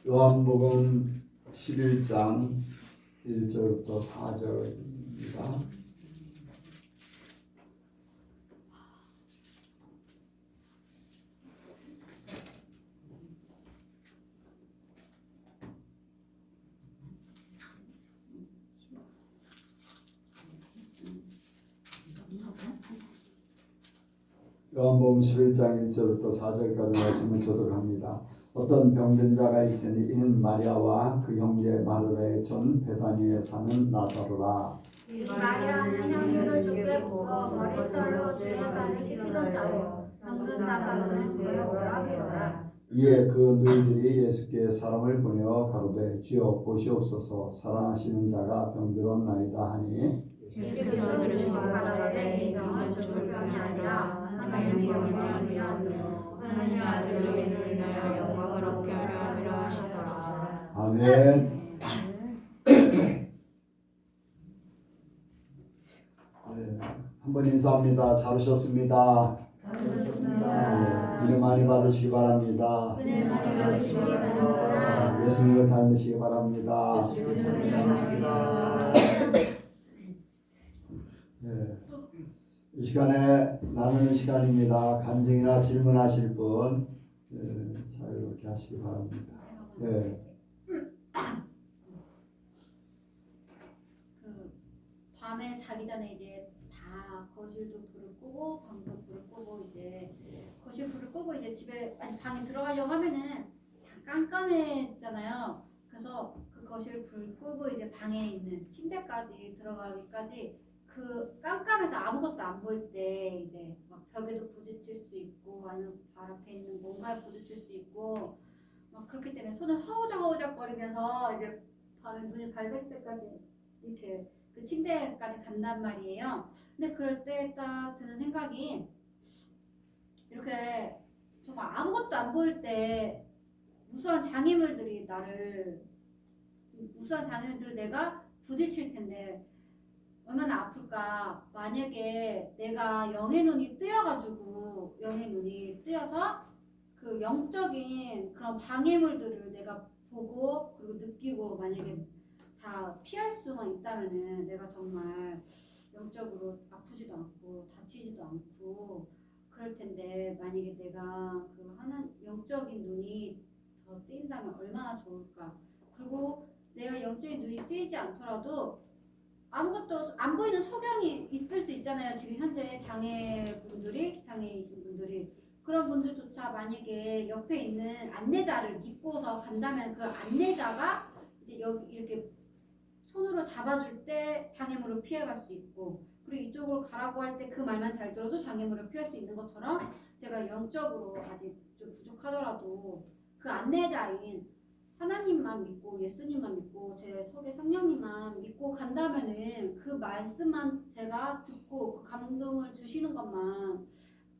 요한복음 11장 1절부터 4절입니다. 요한복음 11장 1절부터 4절까지 말씀을 교독합니다. 어떤 병든 자가 있으니 이는 마리아와 그 형제 마르다의 전 베다니에 사는 나사로라. 이 마리아는 향유를 주께 붓고 머리털로 주의 발을 씻기던 자요 병든 나사로는 그의 오라비로라. 이에 그 누이들이 예수께 사람을 보내어 가로되 주여 보시옵소서 사랑하시는 자가 병들었나이다 하니 예수께서 들으시고 가라사대 이 병은 죽을 병이 아니라 하나님의 영광이며 하나님의 아들로 이를 인하여 영광을 얻게 하려 함이라 하시더라. 아멘. 한번 인사합니다. 잘 오셨습니다. 은혜 많이 받으시기 바랍니다. 은혜 많이 받으시기 바랍니다. 예수님을 닮으시기 바랍니다. 이 시간에 나누는 시간입니다. 간증이나 질문하실 분 자유롭게 하시기 바랍니다. 밤에 자기 전에 이제 다 거실도 불을 끄고 방도 불을 끄고 이제 거실 불을 끄고 이제 집에 아니 방에 들어가려고 하면은 다 깜깜해지잖아요. 그래서 그 거실 불 끄고 이제 방에 있는 침대까지 들어가기까지 그 깜깜해서 아무것도 안 보일 때 이제 막 벽에도 부딪힐 수 있고 아니면 발 앞에 있는 뭔가에 부딪힐 수 있고 막 그렇기 때문에 손을 허우적허우적거리면서 이제 밤에 눈이 밝을 때까지 이렇게 그 침대까지 간단 말이에요. 근데 그럴 때 딱 드는 생각이 이렇게 정말 아무것도 안 보일 때 무수한 장애물들이 내가 부딪힐 텐데 얼마나 아플까. 만약에 내가 영의 눈이 뜨여서 그 영적인 그런 방해물들을 내가 보고 그리고 느끼고 만약에 다 피할 수만 있다면은 내가 정말 영적으로 아프지도 않고 다치지도 않고 그럴 텐데 만약에 내가 그 하나 영적인 눈이 더 뜨인다면 얼마나 좋을까. 그리고 내가 영적인 눈이 뜨이지 않더라도 아무것도 안 보이는 소경이 있을 수 있잖아요. 지금 현재 장애이신 분들이 그런 분들조차 만약에 옆에 있는 안내자를 믿고서 간다면 그 안내자가 이제 여기 이렇게 손으로 잡아줄 때 장애물을 피해갈 수 있고 그리고 이쪽으로 가라고 할 때 그 말만 잘 들어도 장애물을 피할 수 있는 것처럼 제가 영적으로 아직 좀 부족하더라도 그 안내자인 하나님만 믿고 예수님만 믿고 제 속에 성령님만 믿고 간다면은 그 말씀만 제가 듣고 그 감동을 주시는 것만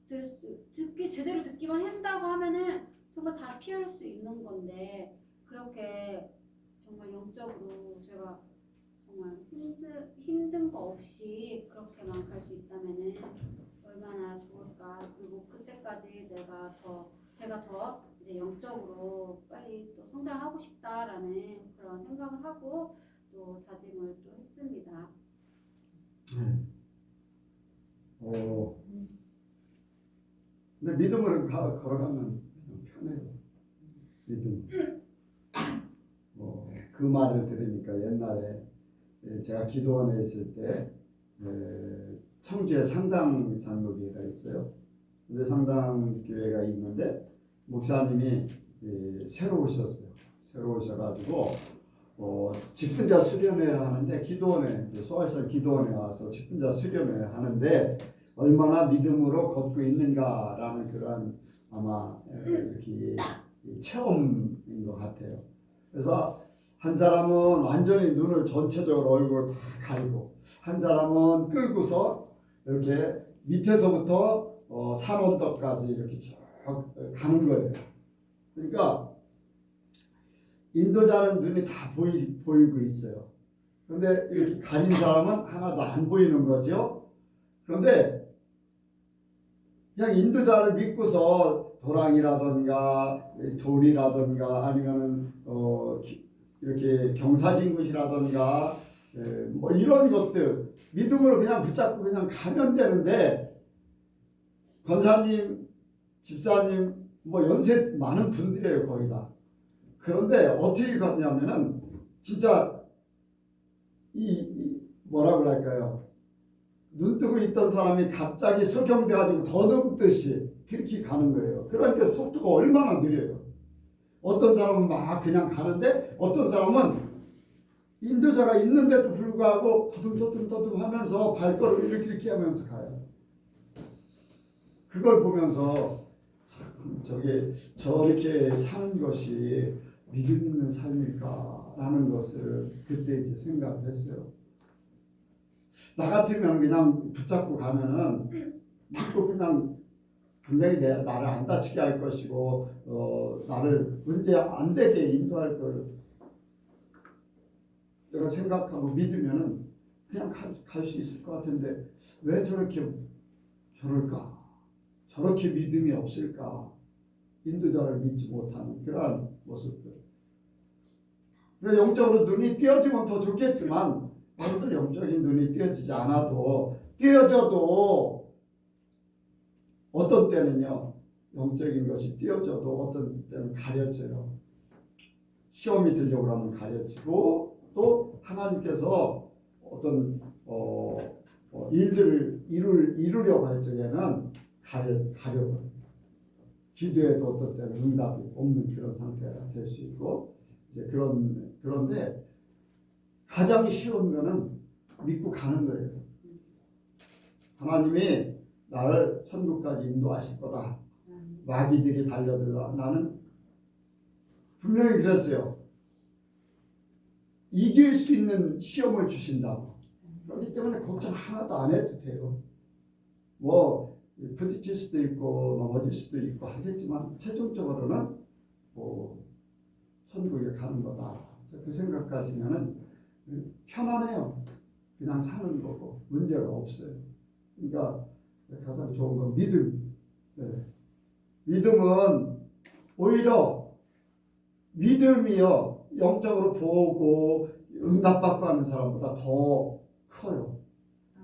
제대로 듣기만 한다고 하면은 정말 다 피할 수 있는 건데 그렇게 정말 영적으로 제가 정말 힘든 거 없이 그렇게만 갈 수 있다면은 얼마나 좋을까. 그리고 그때까지 제가 더 이제 영적으로 빨리 또 성장하고 싶다라는 그런 생각을 하고 또 다짐을 또 했습니다. 근데 믿음으로 걸어가면 편해요. 믿음. 그 말을 들으니까 옛날에 제가 기도원에 있을 때 청주에 상당 장로교회가 있어요. 근데 상당 교회가 있는데 목사님이 새로 오셨어요. 새로 오셔가지고 직분자 수련회를 하는데 기도원에 소활산 기도원에 와서 직분자 수련회를 하는데 얼마나 믿음으로 걷고 있는가라는 그런 아마 이렇게 체험인 것 같아요. 그래서 한 사람은 완전히 눈을 전체적으로 얼굴을 다 가리고 한 사람은 끌고서 이렇게 밑에서부터 산 언덕까지 이렇게 쭉 가는 거예요. 그러니까 인도자는 눈이 다 보이고 있어요. 그런데 이렇게 가린 사람은 하나도 안 보이는 거죠. 그런데 그냥 인도자를 믿고서 도랑이라든가 돌이라든가 아니면은 이렇게 경사진굿이라든가 뭐 이런 것들 믿음으로 그냥 붙잡고 그냥 가면 되는데, 권사님, 집사님, 뭐 연세 많은 분들이에요 거의 다. 그런데 어떻게 갔냐면은 진짜 이 뭐라 그럴까요? 눈 뜨고 있던 사람이 갑자기 소경돼가지고 더듬듯이 그렇게 가는 거예요. 그러니까 속도가 얼마나 느려요. 어떤 사람은 막 그냥 가는데 어떤 사람은 인도자가 있는데도 불구하고 더듬 하면서 발걸음을 이렇게 하면서 가요. 그걸 보면서 참 저렇게 사는 것이 믿음 있는 삶일까라는 것을 그때 이제 생각을 했어요. 나 같으면 그냥 붙잡고 가면은 믿고 그냥 분명히 나를 안 다치게 할 것이고 나를 문제 안 되게 인도할 걸 내가 생각하고 믿으면은 그냥 갈 수 있을 것 같은데 왜 저럴까? 저렇게 믿음이 없을까? 인도자를 믿지 못하는 그러한 모습들. 그래 영적으로 눈이 띄어지면 더 좋겠지만 여러분들 영적인 눈이 띄어지지 않아도 띄어져도 어떤 때는요 영적인 것이 띄어져도 어떤 때는 가려져요. 시험이 들려고 하면 가려지고 또 하나님께서 어떤 일들을 이루려고 할 적에는 가려버려요. 기도에도 어떤 때는 응답이 없는 그런 상태가 될 수 있고 이제 그런데 가장 쉬운 거는 믿고 가는 거예요. 하나님이 나를 천국까지 인도하실 거다. 마귀들이 달려들어 나는 분명히 그랬어요. 이길 수 있는 시험을 주신다고. 그렇기 때문에 걱정 하나도 안 해도 돼요. 뭐 부딪힐 수도 있고 넘어질 수도 있고 하겠지만 최종적으로는 뭐 천국에 가는 거다. 그 생각 가지면은 편안해요. 그냥 사는 거고 문제가 없어요. 그러니까 가장 좋은 건 믿음. 네. 믿음은 오히려 믿음이요 영적으로 보고 응답받고 하는 사람보다 더 커요.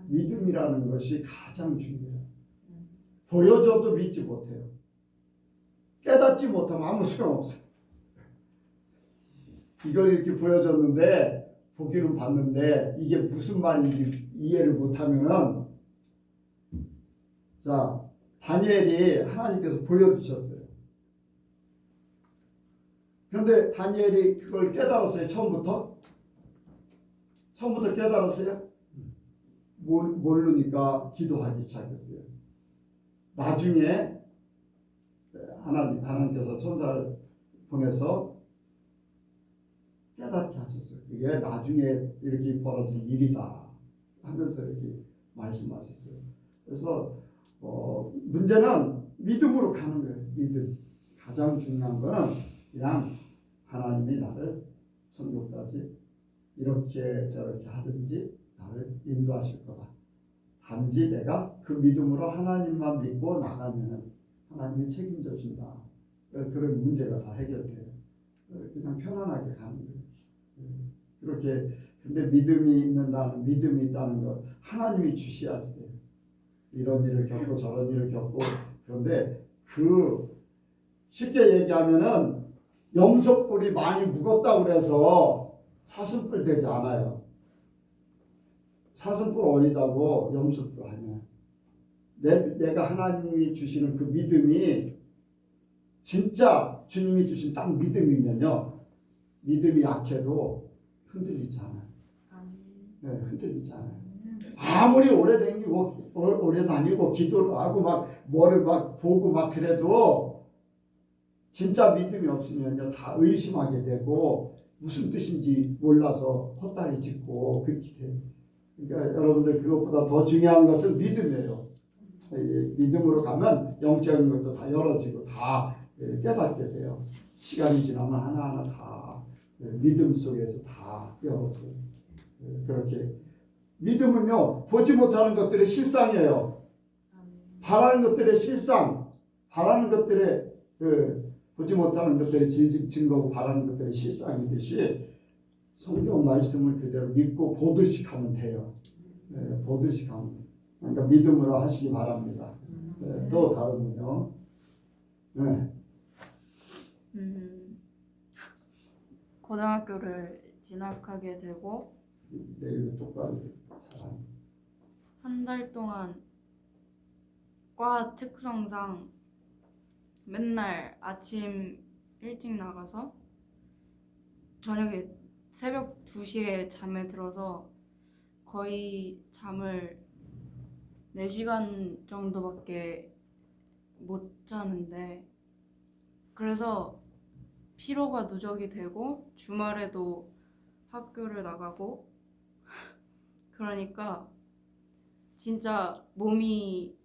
믿음이라는 것이 가장 중요해요. 보여줘도 믿지 못해요. 깨닫지 못하면 아무 소용없어요. 이걸 이렇게 보여줬는데 보기는 봤는데 이게 무슨 말인지 이해를 못하면은 자 다니엘이 하나님께서 보여주셨어요. 그런데 다니엘이 그걸 깨달았어요. 처음부터 깨달았어요. 모르니까 기도하기 시작했어요. 나중에 하나님께서 천사를 보내서 깨닫게 하셨어요. 이게 나중에 이렇게 벌어질 일이다 하면서 이렇게 말씀하셨어요. 그래서 문제는 믿음으로 가는 거예요. 믿음. 가장 중요한 거는 그냥 하나님이 나를 천국까지 이렇게 저렇게 하든지 나를 인도하실 거다. 단지 내가 그 믿음으로 하나님만 믿고 나가면 하나님이 책임져 준다. 그런 문제가 다 해결돼요. 그냥 편안하게 가는 거예요. 그렇게 근데 믿음이 있다는 것 하나님이 주셔야지 돼요. 이런 일을 겪고 저런 일을 겪고 그런데 쉽게 얘기하면은 염소뿔이 많이 묵었다고 그래서 사슴뿔 되지 않아요. 사슴뿔 어리다고 염소뿔 아니야. 내가 하나님이 주시는 그 믿음이 진짜 주님이 주신 딱 믿음이면요. 믿음이 약해도 흔들리지 않아요. 네, 흔들리지 않아요. 아무리 오래 다니고 기도를 하고 막 뭐를 막 보고 막 그래도 진짜 믿음이 없으면요 다 의심하게 되고 무슨 뜻인지 몰라서 헛다리 짚고 그렇게 돼요. 그러니까 여러분들 그것보다 더 중요한 것은 믿음이에요. 믿음으로 가면 영적인 것도 다 열어지고 다 깨닫게 돼요. 시간이 지나면 하나하나 다 믿음 속에서 다 열어져요. 그렇게 믿음은요 보지 못하는 것들의 실상이에요. 바라는 것들의 실상, 바라는 것들의 보지 못하는 것들의 증거고 바라는 것들의 실상이듯이 성경 말씀을 그대로 믿고 보듯이 가면 돼요. 보듯이 가면 돼요. 그러니까 믿음으로 하시기 바랍니다. 또 다른군요. 네. 고등학교를 진학하게 되고 내일 똑바로 잘하네. 한 달 동안 과 특성상 맨날 아침 일찍 나가서 저녁에 새벽 2시에 잠에 들어서 거의 잠을 4시간 정도밖에 못 자는데, 그래서 피로가 누적이 되고 주말에도 학교를 나가고 그러니까 진짜 몸이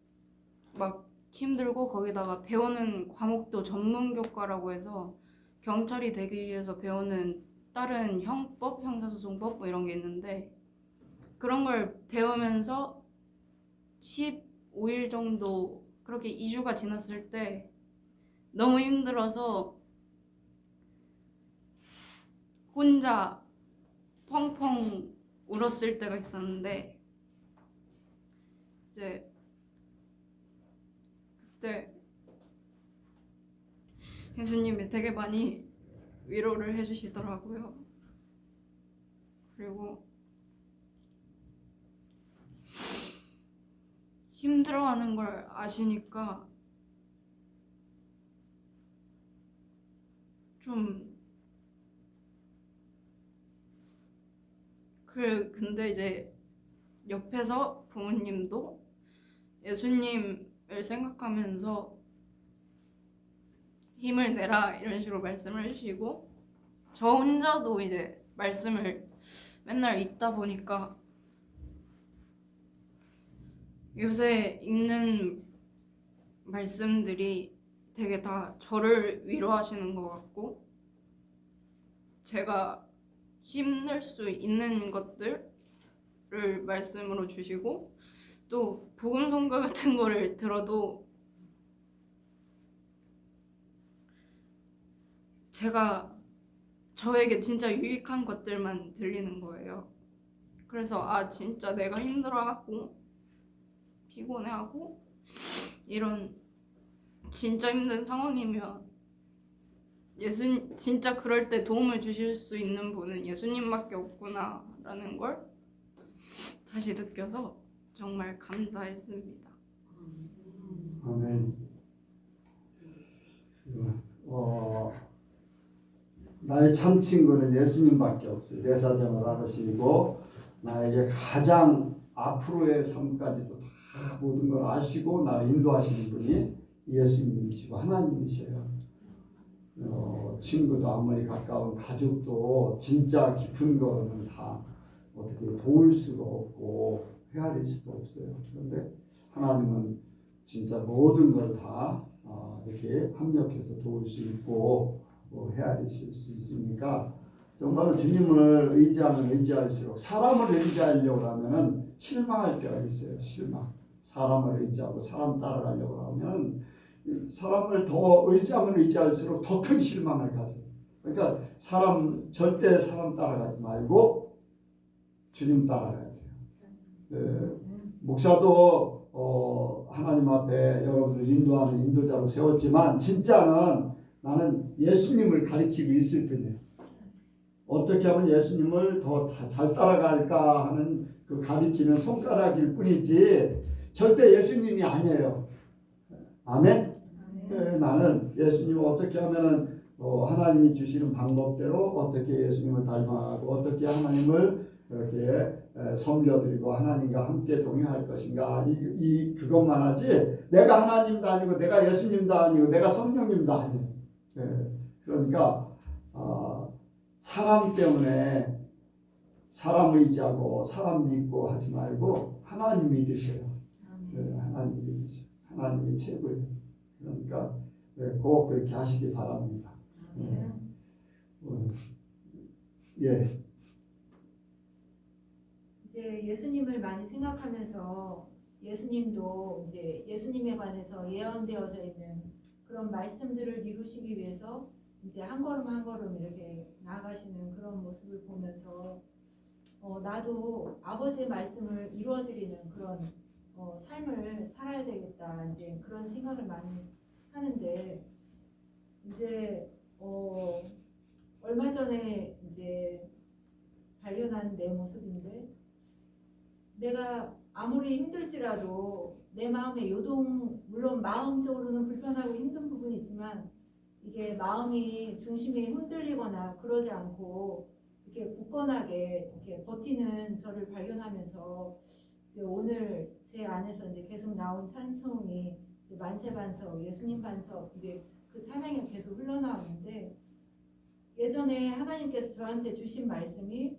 막 힘들고, 거기다가 배우는 과목도 전문교과라고 해서 경찰이 되기 위해서 배우는 다른 형법, 형사소송법 뭐 이런 게 있는데, 그런 걸 배우면서 15일 정도 그렇게 2주가 지났을 때 너무 힘들어서 혼자 펑펑 울었을 때가 있었는데, 이제 그때 예수님이 되게 많이 위로를 해주시더라고요. 그리고 힘들어하는 걸 아시니까 좀 근데 이제 옆에서 부모님도 예수님을 생각하면서 힘을 내라 이런 식으로 말씀을 해주시고, 저 혼자도 이제 말씀을 맨날 읽다 보니까 요새 읽는 말씀들이 되게 다 저를 위로하시는 것 같고, 제가 힘낼 수 있는 것들을 말씀으로 주시고, 또 복음 성가 같은 거를 들어도 제가 저에게 진짜 유익한 것들만 들리는 거예요. 그래서 진짜 내가 힘들어하고 피곤해하고 이런 진짜 힘든 상황이면 진짜 그럴 때 도움을 주실 수 있는 분은 예수님밖에 없구나라는 걸 다시 느껴서 정말 감사했습니다. 아멘. 나의 참 친구는 예수님밖에 없어요. 내 사정을 알으시고 나에게 가장 앞으로의 삶까지도 다 모든 걸 아시고 나를 인도하시는 분이 예수님이시고 하나님이셔요. 친구도 아무리 가까운 가족도 진짜 깊은 거는 다 어떻게 도울 수가 없고 헤아릴 수도 없어요. 그런데 하나님은 진짜 모든 걸 다 이렇게 합력해서 도울 수 있고 헤아리실 수 있으니까 정말로 주님을 의지하면 의지할수록 사람을 의지하려고 하면은 실망할 때가 있어요. 실망. 사람을 의지하고 사람 따라가려고 하면 사람을 더 의지하면 의지할수록 더 큰 실망을 가져요. 그러니까 절대 사람 따라가지 말고 주님 따라가야 돼요. 목사도 하나님 앞에 여러분을 인도하는 인도자로 세웠지만 진짜는 나는 예수님을 가리키고 있을 뿐이에요. 어떻게 하면 예수님을 더 잘 따라갈까 하는 그 가리키는 손가락일 뿐이지 절대 예수님이 아니에요. 아멘? 나는 예수님을 어떻게 하면은 하나님이 주시는 방법대로 어떻게 예수님을 닮아가고 어떻게 하나님을 이렇게 섬겨드리고 하나님과 함께 동행할 것인가 그것만 하지 내가 하나님도 아니고 내가 예수님도 아니고 내가 성령님도 아니에요. 그러니까 사람 때문에 사람 의지하고 사람 믿고 하지 말고 하나님 믿으셔요. 하나님 믿으셔요. 하나님이 최고예요. 그러니까 꼭 그렇게 하시기 바랍니다. 예. 이제 예수님을 많이 생각하면서 예수님도 이제 예수님에 관해서 예언되어져 있는 그런 말씀들을 이루시기 위해서 이제 한 걸음 한 걸음 이렇게 나아가시는 그런 모습을 보면서 나도 아버지의 말씀을 이루어드리는 그런 삶을 살아야 되겠다 이제 그런 생각을 많이 하는데 이제 얼마 전에 이제 발견한 내 모습인데 내가 아무리 힘들지라도 내 마음의 요동 물론 마음적으로는 불편하고 힘든 부분이 있지만 이게 마음이 중심이 흔들리거나 그러지 않고 이렇게 굳건하게 이렇게 버티는 저를 발견하면서 이제 오늘 제 안에서 이제 계속 나온 찬송이 만세 반석, 예수님 반석 이제 그 찬양이 계속 흘러나오는데 예전에 하나님께서 저한테 주신 말씀이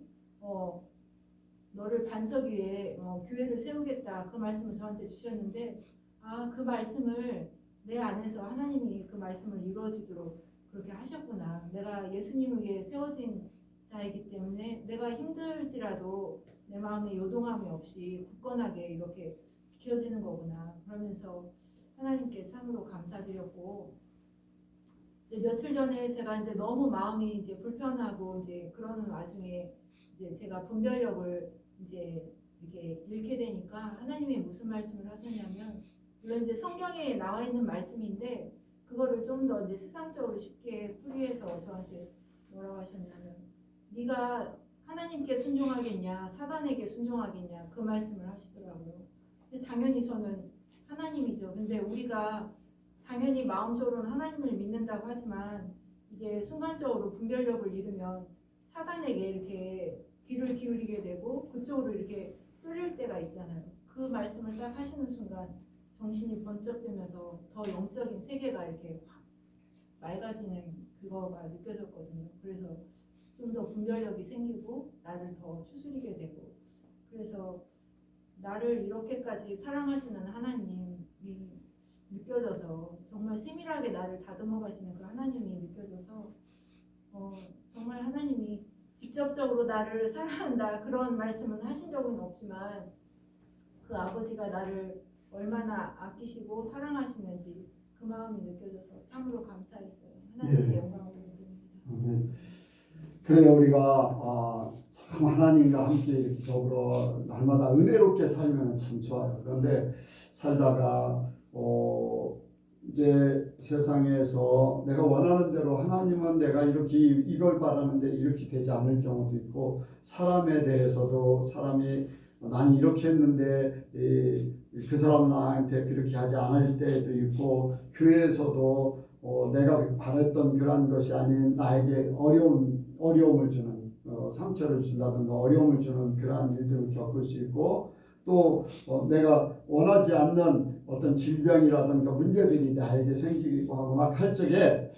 너를 반석 위에 교회를 세우겠다 그 말씀을 저한테 주셨는데 그 말씀을 내 안에서 하나님이 그 말씀을 이루어지도록 그렇게 하셨구나. 내가 예수님을 위해 세워진 자이기 때문에 내가 힘들지라도 내 마음에 요동함이 없이 굳건하게 이렇게 지켜지는 거구나. 그러면서 하나님께 참으로 감사드렸고 며칠 전에 제가 이제 너무 마음이 이제 불편하고 이제 그러는 와중에 이제 제가 분별력을 이제 이렇게 잃게 되니까 하나님이 무슨 말씀을 하셨냐면 물론 이제 성경에 나와 있는 말씀인데 그거를 좀 더 이제 세상적으로 쉽게 풀이해서 저한테 뭐라고 하셨냐면 네가 하나님께 순종하겠냐 사단에게 순종하겠냐 그 말씀을 하시더라고요. 근데 당연히 저는 하나님이죠. 근데 우리가 당연히 마음적으로는 하나님을 믿는다고 하지만 이게 순간적으로 분별력을 잃으면 사단에게 이렇게 귀를 기울이게 되고 그쪽으로 이렇게 쏠릴 때가 있잖아요. 그 말씀을 딱 하시는 순간 정신이 번쩍되면서 더 영적인 세계가 이렇게 확 맑아지는 그거가 느껴졌거든요. 그래서 좀 더 분별력이 생기고 나를 더 추스리게 되고 그래서 나를 이렇게까지 사랑하시는 하나님이 느껴져서 정말 세밀하게 나를 다듬어 가시는 그 하나님이 느껴져서 정말 하나님이 직접적으로 나를 사랑한다 그런 말씀은 하신 적은 없지만 그 아버지가 나를 얼마나 아끼시고 사랑하시는지 그 마음이 느껴져서 참으로 감사했어요. 하나님께 영광을 드립니다. 그래요. 우리가 참 하나님과 함께 이렇게 더불어 날마다 은혜롭게 살면 참 좋아요. 그런데 살다가 이제 세상에서 내가 원하는 대로 하나님은 내가 이렇게 이걸 바라는데 이렇게 되지 않을 경우도 있고 사람에 대해서도 사람이 난 이렇게 했는데 그 사람 나한테 그렇게 하지 않을 때도 있고 교회에서도 내가 바랬던 그런 것이 아닌 나에게 어려움을 주는 상처를 준다든가 어려움을 주는 그러한 일들을 겪을 수 있고 또 내가 원하지 않는 어떤 질병이라든가 문제들이 나에게 생기고 하고 막 할 적에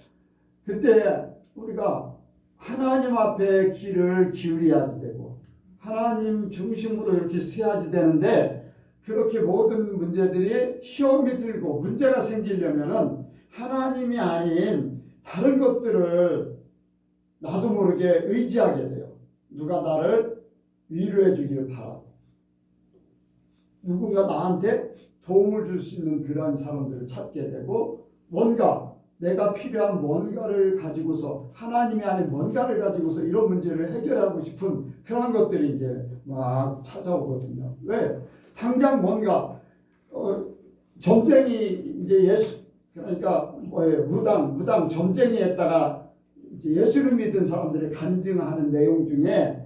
그때 우리가 하나님 앞에 귀를 기울여야지 되고 하나님 중심으로 이렇게 서야지 되는데 그렇게 모든 문제들이 시험이 들고 문제가 생기려면은 하나님이 아닌 다른 것들을 나도 모르게 의지하게 돼요. 누가 나를 위로해 주기를 바라고 누군가 나한테 도움을 줄 수 있는 그러한 사람들을 찾게 되고 뭔가 내가 필요한 뭔가를 가지고서 하나님이 아닌 뭔가를 가지고서 이런 문제를 해결하고 싶은 그런 것들이 이제 막 찾아오거든요. 왜? 당장 뭔가 점쟁이 이제 예수 그러니까 무당 점쟁이 했다가 이제 예수를 믿은 사람들이 간증하는 내용 중에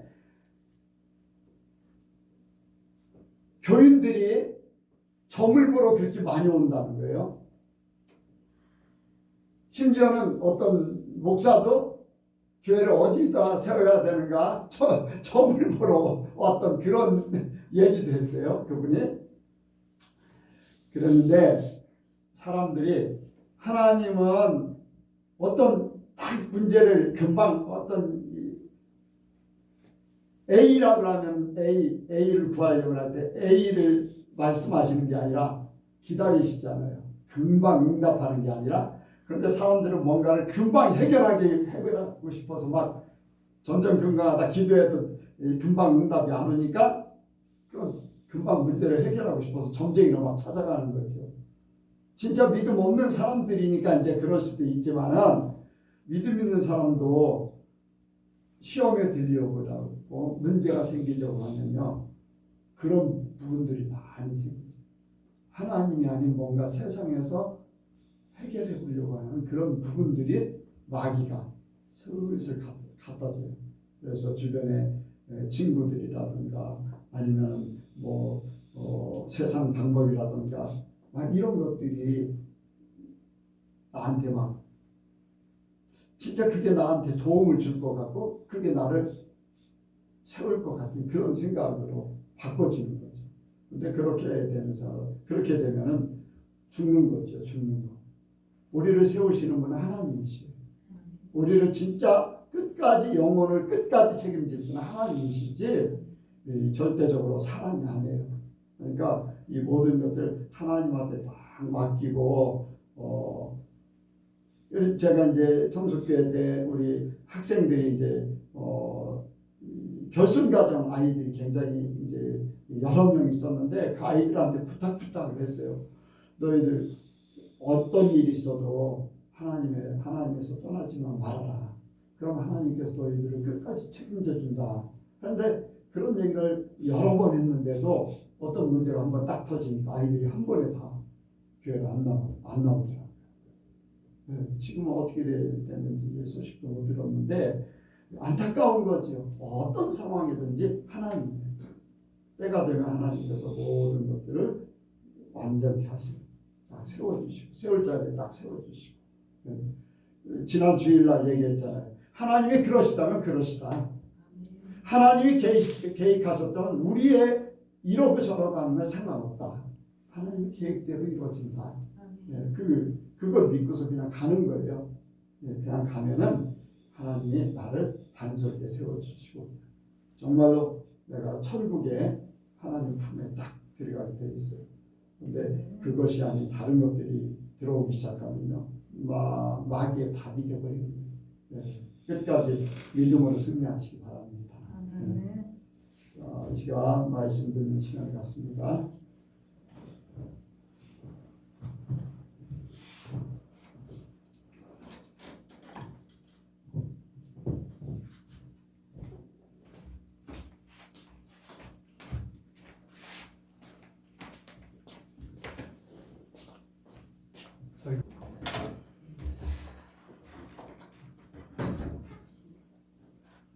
교인들이 점을 보러 그렇게 많이 온다는 거예요. 심지어는 어떤 목사도 교회를 어디다 세워야 되는가 점을 보러 왔던 그런 얘기도 했어요. 그분이. 그랬는데 사람들이 하나님은 어떤 딱 문제를 금방 어떤 A라고 하면 A를 구하려고 할 때 A를 말씀하시는 게 아니라 기다리시잖아요. 금방 응답하는 게 아니라 그런데 사람들은 뭔가를 금방 해결하고 싶어서 막 전전긍긍하다 기도해도 금방 응답이 안 오니까 금방 문제를 해결하고 싶어서 점쟁이로 막 찾아가는 거죠. 진짜 믿음 없는 사람들이니까 이제 그럴 수도 있지만은 믿음 있는 사람도 시험에 들려고 하고 문제가 생기려고 하면요. 그런 부분들이 많이 생기죠. 하나님이 아닌 뭔가 세상에서 해결해 보려고 하는 그런 부분들이 마귀가 슬슬 갖다 줘요. 그래서 주변에 친구들이라든가 아니면 세상 방법이라든가 막 이런 것들이 나한테 막 진짜 그게 나한테 도움을 줄 것 같고 그게 나를 세울 것 같은 그런 생각으로 바꿔지는 거죠. 근데 그렇게 되면은 죽는 거죠. 죽는 거. 우리를 세우시는 분은 하나님이시에요. 우리를 진짜 끝까지 영혼을 끝까지 책임질 분은 하나님이시지 절대적으로 사람이 아니에요. 그러니까 이 모든 것들 하나님 앞에 딱 맡기고 제가 이제 청소교회 때 우리 학생들이 이제 결손가정 아이들이 굉장히 이제 여러 명 있었는데 그 아이들한테 부탁을 했어요. 너희들 어떤 일이 있어도 하나님에서 떠나지만 말아라. 그럼 하나님께서 너희들을 끝까지 책임져 준다. 그런데 그런 얘기를 여러 번 했는데도 어떤 문제가 한번 딱 터지니까 아이들이 한 번에 다 교회를 안 나오더라고요. 지금은 어떻게 됐는지 소식도 못 들었는데 안타까운 거죠. 어떤 상황이든지 하나님 때가 되면 하나님께서 모든 것들을 완전히 하시고 딱 세워주시고 세울 자리에 딱 세워주시고 지난 주일날 얘기했잖아요. 하나님이 그러시다면 그러시다. 하나님이 계획하셨던 우리의 이러고 저러고 하면 상관없다. 하나님 계획대로 이루어진다. 그걸 믿고서 그냥 가는 거예요. 그냥 가면은 하나님이 나를 반석에 세워주시고 정말로 내가 천국에 하나님 품에 딱 들어가게 돼 있어요. 근데 그것이 아닌 다른 것들이 들어오기 시작하면요. 마귀의 답이 되어버립니다. 끝까지 믿음으로 승리하시기 바랍니다. 이 시간 말씀 듣는 시간을 갖습니다.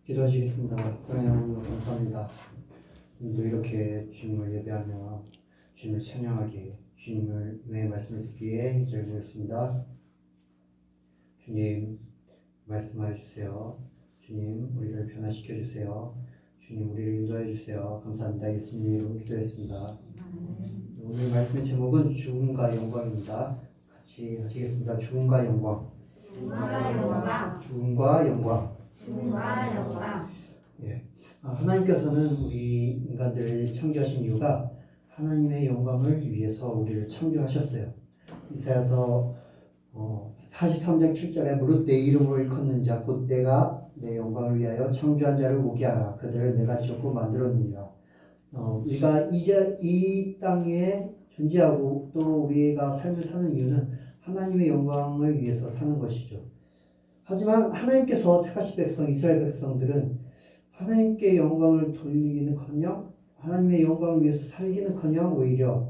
기도하시겠습니다. 사랑하는 하나님 감사합니다. 오늘도 이렇게 주님을 예배하며 주님을 찬양하게 주님을 내 말씀을 듣기 위해 이제를 주겠습니다. 주님 말씀하여 주세요. 주님 우리를 변화시켜 주세요. 주님 우리를 인도해 주세요. 감사합니다. 예수님 이름으로 기도했습니다. 오늘 말씀의 제목은 죽음과 영광입니다. 같이 하시겠습니다. 죽음과 영광. 죽음과 영광. 죽음과 영광. 죽음과 영광. 하나님께서는 우리 인간들을 창조하신 이유가 하나님의 영광을 위해서 우리를 창조하셨어요. 이사야서 43장 7절에 무릇 내 이름으로 일컫는 자 곧 내가 내 영광을 위하여 창조한 자를 오게 하라. 그들을 내가 지었고 만들었느니라. 우리가 이 땅에 존재하고 또 우리가 삶을 사는 이유는 하나님의 영광을 위해서 사는 것이죠. 하지만 하나님께서 택하신 백성 이스라엘 백성들은 하나님께 영광을 돌리기는커녕 하나님의 영광을 위해서 살기는커녕 오히려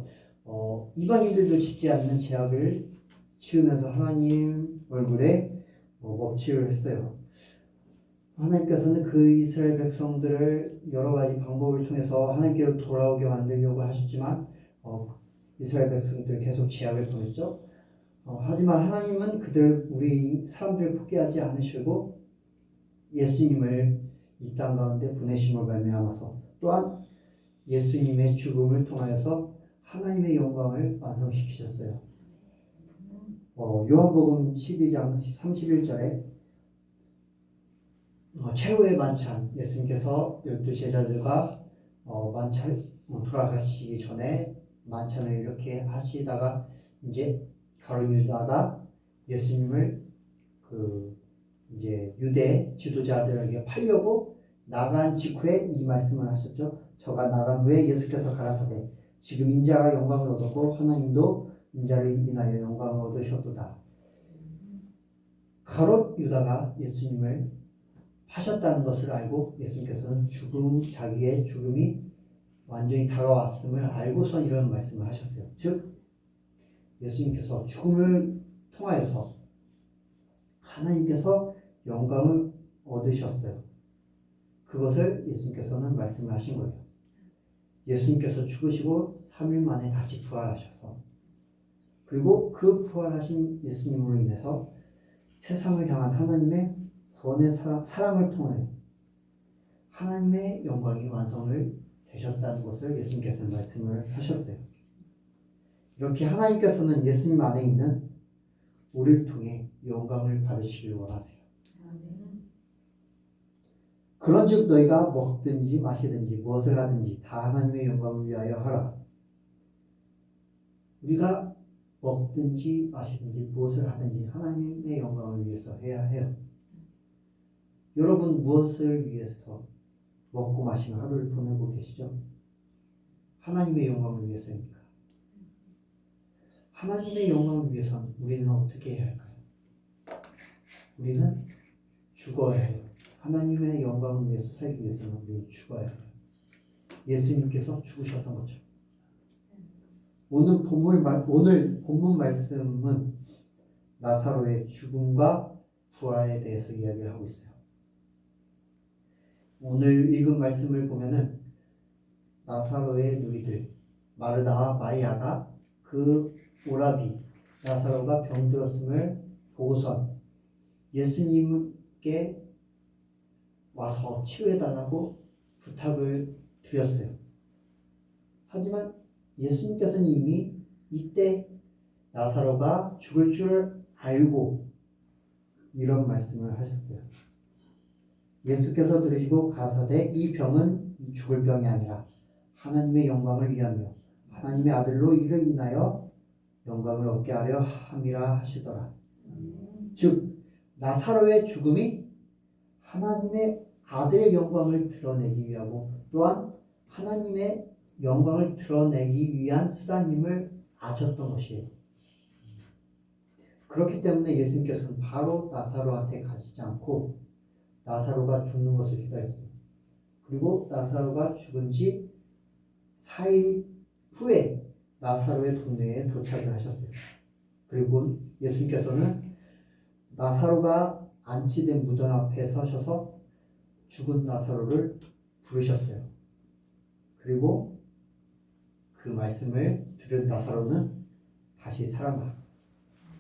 이방인들도 짓지 않는 죄악을 지으면서 하나님 얼굴에 먹칠을 했어요. 하나님께서는 그 이스라엘 백성들을 여러 가지 방법을 통해서 하나님께로 돌아오게 만들려고 하셨지만 이스라엘 백성들 계속 죄악을 범했죠. 하지만 하나님은 우리 사람들을 포기하지 않으시고 예수님을 이 땅 가운데 보내심을 말미암아서 또한 예수님의 죽음을 통하여서 하나님의 영광을 완성시키셨어요. 요한복음 12장 31절에 최후의 만찬 예수님께서 12제자들과 만찬 돌아가시기 전에 만찬을 이렇게 하시다가 이제 가룟 유다가 예수님을 이제 유대 지도자들에게 팔려고 나간 직후에 이 말씀을 하셨죠. 저가 나간 후에 예수께서 가라사대 지금 인자가 영광을 얻었고 하나님도 인자를 인하여 영광을 얻으셨도다. 가롯 유다가 예수님을 파셨다는 것을 알고 예수님께서는 자기의 죽음이 완전히 다가왔음을 알고서 이런 말씀을 하셨어요. 즉 예수님께서 죽음을 통하여서 하나님께서 영광을 얻으셨어요. 그것을 예수님께서는 말씀을 하신 거예요. 예수님께서 죽으시고 3일 만에 다시 부활하셔서 그리고 그 부활하신 예수님으로 인해서 세상을 향한 하나님의 구원의 사랑을 통해 하나님의 영광이 완성을 되셨다는 것을 예수님께서는 말씀을 하셨어요. 이렇게 하나님께서는 예수님 안에 있는 우리를 통해 영광을 받으시길 원하세요. 그런즉 너희가 먹든지 마시든지 무엇을 하든지 다 하나님의 영광을 위하여 하라. 우리가 먹든지 마시든지 무엇을 하든지 하나님의 영광을 위해서 해야 해요. 여러분 무엇을 위해서 먹고 마시며 하루를 보내고 계시죠? 하나님의 영광을 위해서입니까? 하나님의 영광을 위해서는 우리는 어떻게 해야 할까요? 우리는 죽어야 해요. 하나님의 영광을 위해서 살기 위해서는 우리는 죽어야 해요. 예수님께서 죽으셨던 것처럼. 오늘 본문 말씀은 나사로의 죽음과 부활에 대해서 이야기를 하고 있어요. 오늘 읽은 말씀을 보면은 나사로의 누이들 마르다와 마리아가 그 오라비 나사로가 병들었음을 보고선 예수님께 와서 치료해달라고 부탁을 드렸어요. 하지만 예수님께서는 이미 이때 나사로가 죽을 줄 알고 이런 말씀을 하셨어요. 예수께서 들으시고 가라사대 이 병은 죽을 병이 아니라 하나님의 영광을 위하며 하나님의 아들로 이를 인하여 영광을 얻게 하려 함이라 하시더라. 즉 나사로의 죽음이 하나님의 아들의 영광을 드러내기 위하고 또한 하나님의 영광을 드러내기 위한 수단임을 아셨던 것이에요. 그렇기 때문에 예수님께서는 바로 나사로한테 가시지 않고 나사로가 죽는 것을 기다렸어요. 그리고 나사로가 죽은 지 4일 후에 나사로의 동네에 도착을 하셨어요. 그리고 예수님께서는 나사로가 안치된 무덤 앞에 서셔서 죽은 나사로를 부르셨어요. 그리고 그 말씀을 들은 나사로는 다시 살아났어요.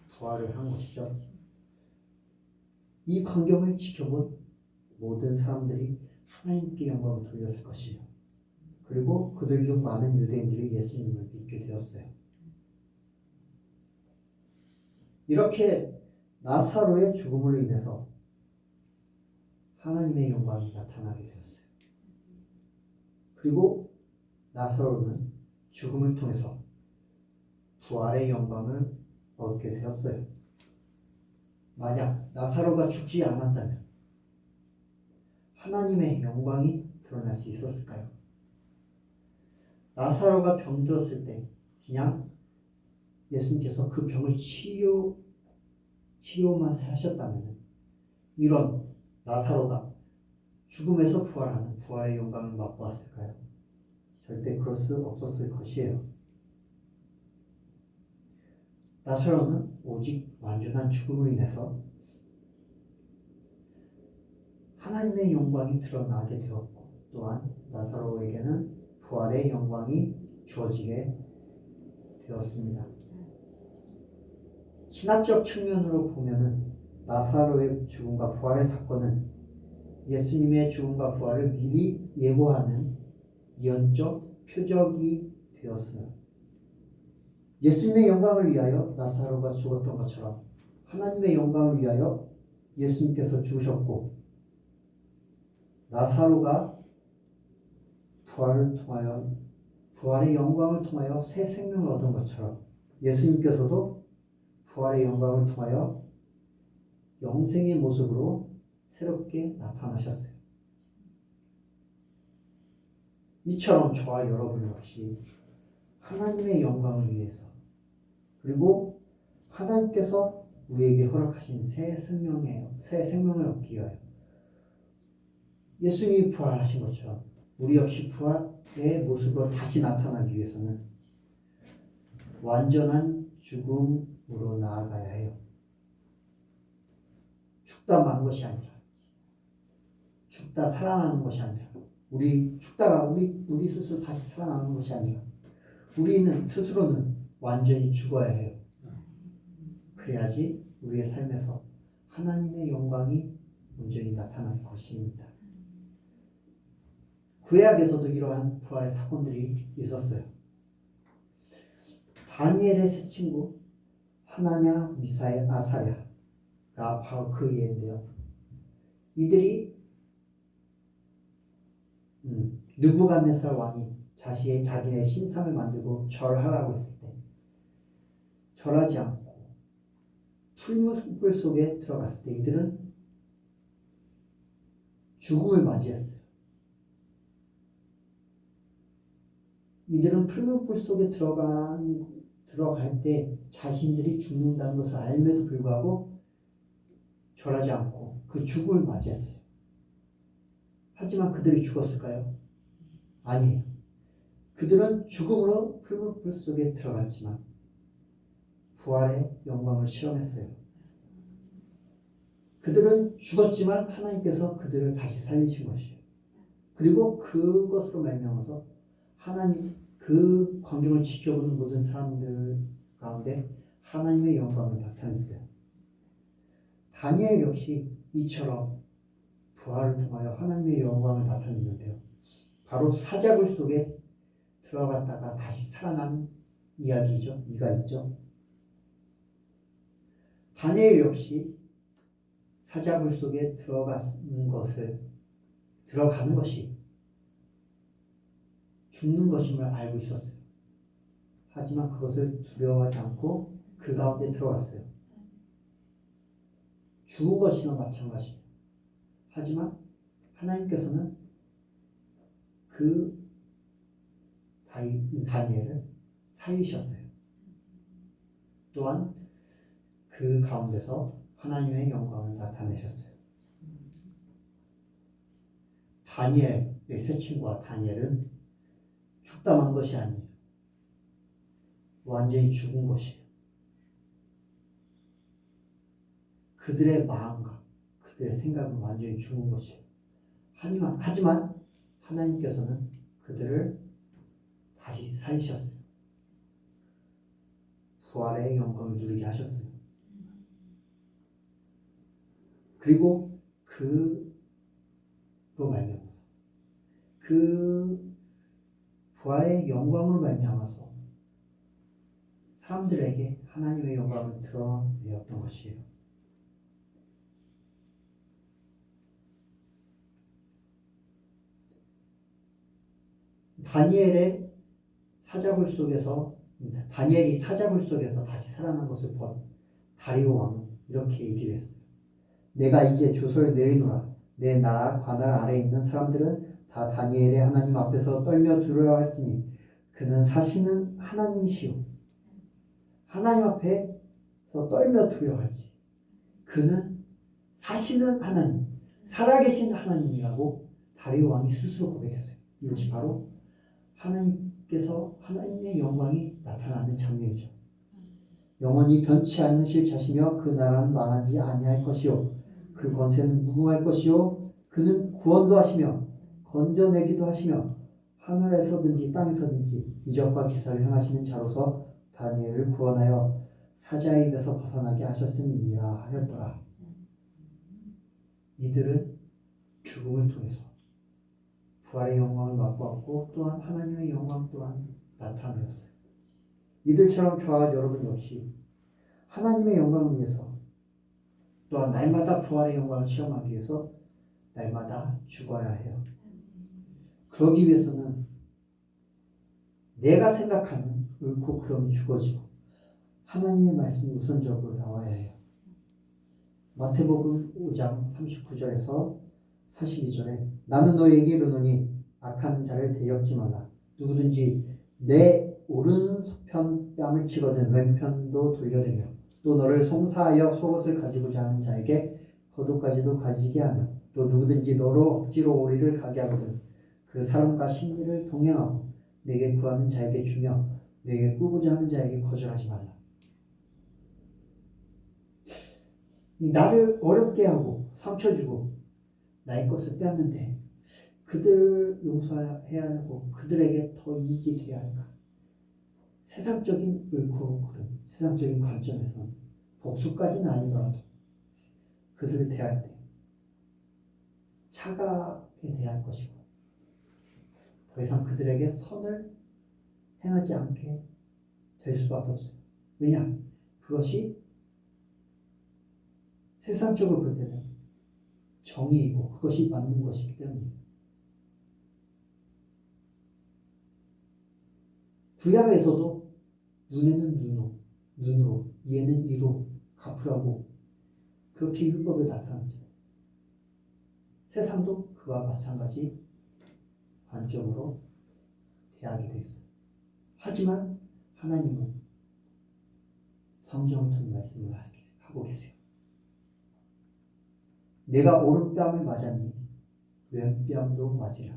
부활을 한 것이죠. 이 광경을 지켜본 모든 사람들이 하나님께 영광을 돌렸을 것이에요. 그리고 그들 중 많은 유대인들이 예수님을 믿게 되었어요. 이렇게 나사로의 죽음으로 인해서 하나님의 영광이 나타나게 되었어요. 그리고 나사로는 죽음을 통해서 부활의 영광을 얻게 되었어요. 만약 나사로가 죽지 않았다면 하나님의 영광이 드러날 수 있었을까요? 나사로가 병들었을 때 그냥 예수님께서 그 병을 치료만 하셨다면 이런 나사로가 죽음에서 부활하는 부활의 영광을 맛보았을까요? 절대 그럴 수 없었을 것이에요. 나사로는 오직 완전한 죽음으로 인해서 하나님의 영광이 드러나게 되었고 또한 나사로에게는 부활의 영광이 주어지게 되었습니다. 신학적 측면으로 보면은 나사로의 죽음과 부활의 사건은 예수님의 죽음과 부활을 미리 예고하는 예언적 표적이 되었어요. 예수님의 영광을 위하여 나사로가 죽었던 것처럼 하나님의 영광을 위하여 예수님께서 죽으셨고 나사로가 부활을 통하여 부활의 영광을 통하여 새 생명을 얻은 것처럼 예수님께서도 부활의 영광을 통하여 영생의 모습으로 새롭게 나타나셨어요. 이처럼 저와 여러분 역시 하나님의 영광을 위해서 그리고 하나님께서 우리에게 허락하신 새 생명을 얻기 위하여 예수님이 부활하신 것처럼 우리 역시 부활의 모습으로 다시 나타나기 위해서는 완전한 죽음으로 나아가야 해요. 죽다 만 것이 아니라 죽다 살아나는 것이 아니라 죽다가 우리 스스로 다시 살아나는 것이 아니라 우리는 스스로는 완전히 죽어야 해요. 그래야지 우리의 삶에서 하나님의 영광이 온전히 나타날 것입니다. 구약에서도 이러한 부활의 사건들이 있었어요. 다니엘의 세 친구 하나냐, 미사엘, 아사랴가 바로 그 예인데요. 이들이 느부갓네살 왕이 자기네 신상을 만들고 절하라고 했을 때 절하지 않고 풀무불 속에 들어갔을 때 이들은 죽음을 맞이했어요. 이들은 풀무불 속에 들어갈 때 자신들이 죽는다는 것을 알면도 불구하고 절하지 않고 그 죽음을 맞이했어요. 하지만 그들이 죽었을까요? 아니에요. 그들은 죽음으로 풀무불 속에 들어갔지만 부활의 영광을 실험했어요. 그들은 죽었지만 하나님께서 그들을 다시 살리신 것이에요. 그리고 그것으로 말미암아서 하나님 그 광경을 지켜보는 모든 사람들 가운데 하나님의 영광을 나타냈어요. 다니엘 역시 이처럼 부활을 통하여 하나님의 영광을 나타냈는데요. 바로 사자굴 속에 들어갔다가 다시 살아난 이야기죠. 이가 있죠. 다니엘 역시 사자굴 속에 들어가는 것이 죽는 것임을 알고 있었어요. 하지만 그것을 두려워하지 않고 그 가운데 들어갔어요. 죽은 것이나 마찬가지예요. 하지만 하나님께서는 그 다니엘을 살리셨어요. 또한 그 가운데서 하나님의 영광을 나타내셨어요. 다니엘의 세 친구와 다니엘은 죽다 만 것이 아니에요. 완전히 죽은 것이에요. 그들의 마음과 그들의 생각은 완전히 죽은 것이에요. 하지만 하나님께서는 그들을 다시 살리셨어요. 부활의 영광을 누리게 하셨어요. 그리고 그로 말미암아서 그 부활의 영광으로 말미암아서 사람들에게 하나님의 영광을 드러내었던 것이에요. 다니엘이 사자굴 속에서 다시 살아난 것을 본 다리오 왕은 이렇게 얘기를 했어요. 내가 이제 조서를 내리노라. 내 나라 관할 아래에 있는 사람들은 다 다니엘의 하나님 앞에서 떨며 두려워할지니 그는 사시는 하나님이시오. 하나님 앞에서 떨며 두려워할지 그는 사시는 하나님, 살아계신 하나님이라고 다리오 왕이 스스로 고백했어요. 이것이 바로 하나님의 영광이 나타나는 장면이죠. 영원히 변치 않으실 자시며 그 나라는 망하지 아니할 것이요 그 권세는 무궁할 것이요 그는 구원도 하시며 건져내기도 하시며 하늘에서든지 땅에서든지 이적과 기사를 행하시는 자로서 다니엘을 구원하여 사자의 입에서 벗어나게 하셨음이니라 하였더라. 이들은 죽음을 통해서 부활의 영광을 맛보았고 또한 하나님의 영광 또한 나타내었어요. 이들처럼 저와 여러분 역시 하나님의 영광을 위해서 또한 날마다 부활의 영광을 체험하기 위해서 날마다 죽어야 해요. 그러기 위해서는 내가 생각하는 옳고 그름이 죽어지고 하나님의 말씀이 우선적으로 나와야 해요. 마태복음 5장 39절에서 42절에 나는 너희에게 이르노니 악한 자를 대역지 말라. 누구든지 내 오른편 뺨을 치거든 왼편도 돌려대며 또 너를 송사하여 속옷을 가지고자 하는 자에게 겉옷까지도 가지게 하며 또 누구든지 너로 억지로 오리를 가게 하거든 그 사람과 심리를 동행하고 내게 구하는 자에게 주며 내게 꾸고자 하는 자에게 거절하지 말라. 나를 어렵게 하고 상처 주고 나의 것을 뺐는데 그들을 용서해야 하고 그들에게 더 이익이 돼야 할까? 세상적인 옳고 그름, 세상적인 관점에서 복수까지는 아니더라도 그들을 대할 때 차가게 대할 것이고 더 이상 그들에게 선을 행하지 않게 될 수밖에 없어요. 왜냐? 그것이 세상적으로 볼 때는 정의이고 그것이 맞는 것이기 때문이에요. 구약에서도 눈에는 눈으로, 이에는 이로 갚으라고 그렇게 율법에 나타났죠. 세상도 그와 마찬가지 관점으로 대하게 돼 있어요. 하지만 하나님은 성경을 통해 말씀을 하고 계세요. 내가 오른뺨을 맞았니 왼뺨도 맞으라.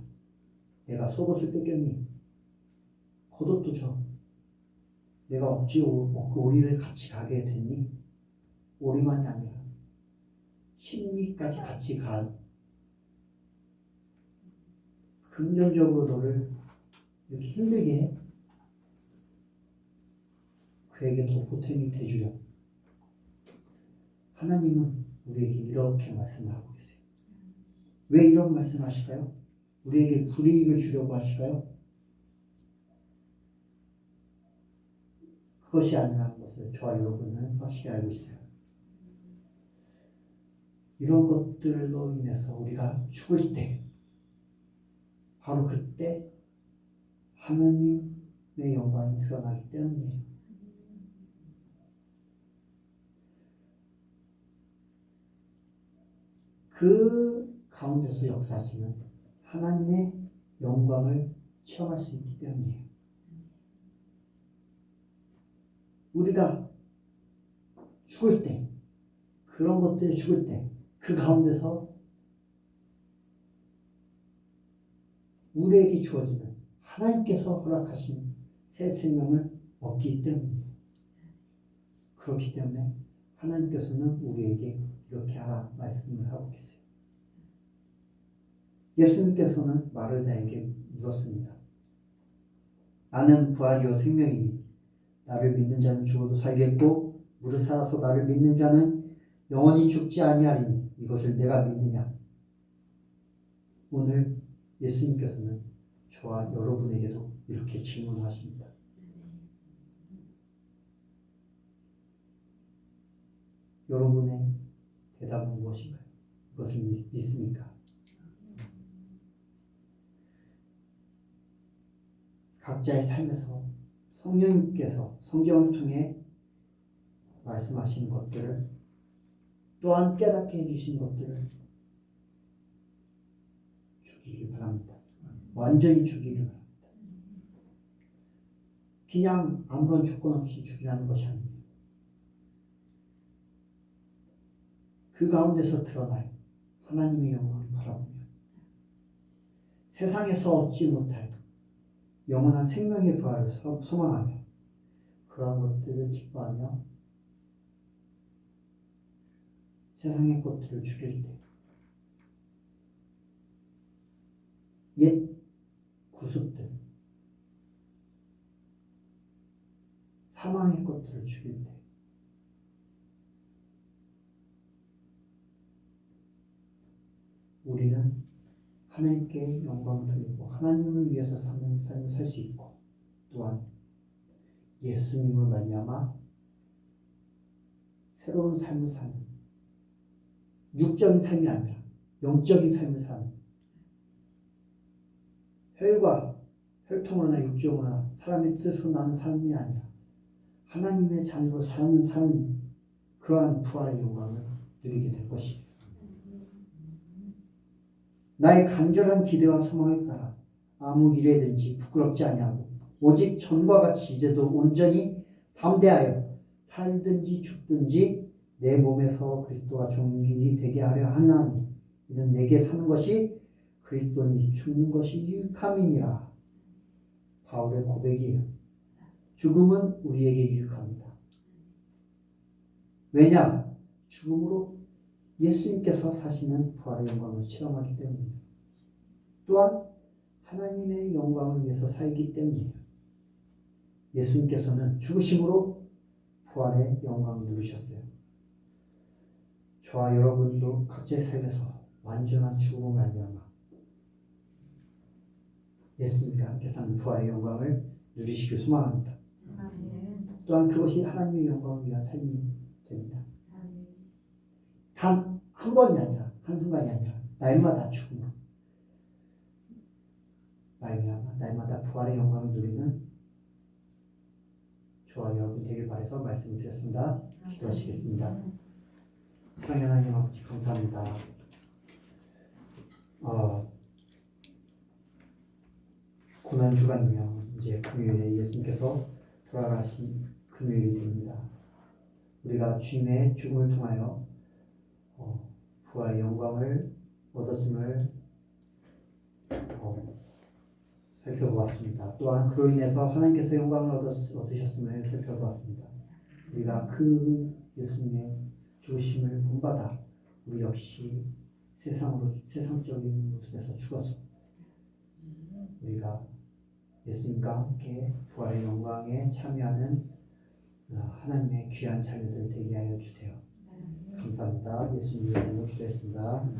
내가 속옷을 뺏겼니 겉옷도 줘. 내가 억지로 오리를 같이 가게 됐니 오리만이 아니라 심리까지 같이 간 긍정적으로 너를 이렇게 힘들게 해. 그에게 더 보탬이 돼주려. 하나님은 우리에게 이렇게 말씀을 하고 계세요. 왜 이런 말씀을 하실까요? 우리에게 불이익을 주려고 하실까요? 그것이 아니라는 것을 저와 여러분은 확실히 알고 있어요. 이런 것들로 인해서 우리가 죽을 때 바로 그때 하나님의 영광이 드러나기 때문이에요. 그 가운데서 역사하시는 하나님의 영광을 체험할 수 있기 때문이에요. 우리가 죽을 때, 그런 것들이 죽을 때, 그 가운데서 우리에게 주어지는 하나님께서 허락하신 새 생명을 얻기 때문이에요. 그렇기 때문에 하나님께서는 우리에게 이렇게 하라 말씀을 하고 계세요. 예수님께서는 마르다에게 물었습니다. 나는 부활이요 생명이니 나를 믿는 자는 죽어도 살겠고 무릇 살아서 나를 믿는 자는 영원히 죽지 아니하리니 이것을 내가 믿느냐? 오늘 예수님께서는 저와 여러분에게도 이렇게 질문하십니다. 여러분의 대답은 무엇인가요? 이것을 믿습니까? 각자의 삶에서 성령님께서 성경을 통해 말씀하시는 것들을 또한 깨닫게 해주신 것들을 주기를 바랍니다. 완전히 주기를 바랍니다. 그냥 아무런 조건 없이 주기라는 것이 아닙니다. 그 가운데서 드러날 하나님의 영광을 바라보며 세상에서 얻지 못할 영원한 생명의 부활을 소망하며 그러한 것들을 기뻐하며 세상의 것들을 죽일 때 옛 구습들 사망의 것들을 죽일 때 우리는 하나님께 영광을 돌리고 하나님을 위해서 사는 삶을 살 수 있고 또한 예수님을 말미암아 새로운 삶을 사는 육적인 삶이 아니라 영적인 삶을 사는 혈과 혈통으로나 육적으로나 사람의 뜻으로 나는 삶이 아니라 하나님의 자녀로 사는 삶 그러한 부활의 영광을 누리게 될 것이에요. 나의 간절한 기대와 소망에 따라 아무 일에든지 부끄럽지 아니하고 오직 전과 같이 이제도 온전히 담대하여 살든지 죽든지 내 몸에서 그리스도가 존귀 되게 하려 하나니 이는 내게 사는 것이 그리스도니 죽는 것이 유익함이니라. 바울의 고백이에요. 죽음은 우리에게 유익합니다. 왜냐? 죽음으로 예수님께서 사시는 부활의 영광을 체험하기 때문이에요. 또한 하나님의 영광을 위해서 살기 때문이에요. 예수님께서는 죽으심으로 부활의 영광을 누리셨어요. 저와 여러분도 각자의 삶에서 완전한 죽음을 말미암아 예수님과 함께 사는 부활의 영광을 누리시길 소망합니다. 또한 그것이 하나님의 영광을 위한 삶이 됩니다. 단 한 번이 아니라 한순간이 아니라 날마다 죽음으로 말미암아 날마다 부활의 영광을 누리는 저와 여러분 되길 바라서 말씀을 드렸습니다. 기도하시겠습니다. 사랑의 하나님 아버지 감사합니다. 고난 주간이며 이제 금요일에 예수님께서 돌아가신 금요일이 됩니다. 우리가 주님의 죽음을 통하여 부활의 영광을 얻었음을 살펴보았습니다. 또한 그로 인해서 하나님께서 영광을 얻으셨음을 살펴보았습니다. 우리가 그 예수님의 죽으심을 본받아 우리 역시 세상적인 모습에서 죽어서 우리가 예수님과 함께 부활의 영광에 참여하는 하나님의 귀한 자녀들 되게 하여 주세요. 감사합니다. 예수님의 이름으로 기도했습니다.